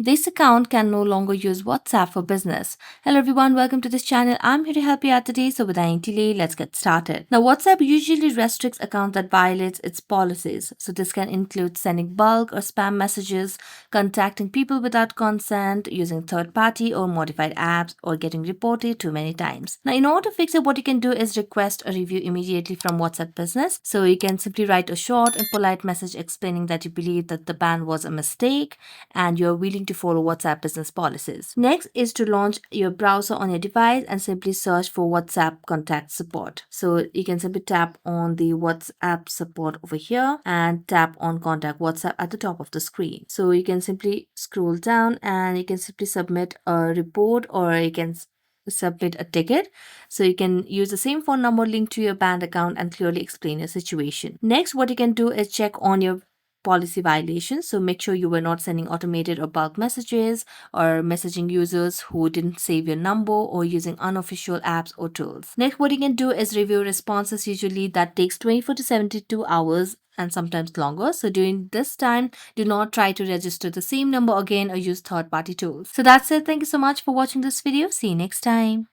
This account can no longer use WhatsApp for business. Hello everyone, welcome to this channel. I'm here to help you out today. So without any delay, let's get started. Now WhatsApp usually restricts accounts that violates its policies. So this can include sending bulk or spam messages, contacting people without consent, using third-party or modified apps, or getting reported too many times. Now in order to fix it, what you can do is request a review immediately from WhatsApp Business. So you can simply write a short and polite message explaining that you believe that the ban was a mistake and you're willing to follow WhatsApp business policies. Next is to launch your browser on your device and simply search for WhatsApp contact support. So you can simply tap on the WhatsApp support over here and tap on contact WhatsApp at the top of the screen. So you can simply scroll down and you can simply submit a report, or you can submit a ticket. So you can use the same phone number linked to your bank account and clearly explain your situation. Next, what you can do is check on your policy violations. So make sure you were not sending automated or bulk messages, or messaging users who didn't save your number, or using unofficial apps or tools. Next, what you can do is review responses. Usually that takes 24 to 72 hours and sometimes longer. So during this time, do not try to register the same number again or use third-party tools. So that's it. Thank you so much for watching this video. See you next time.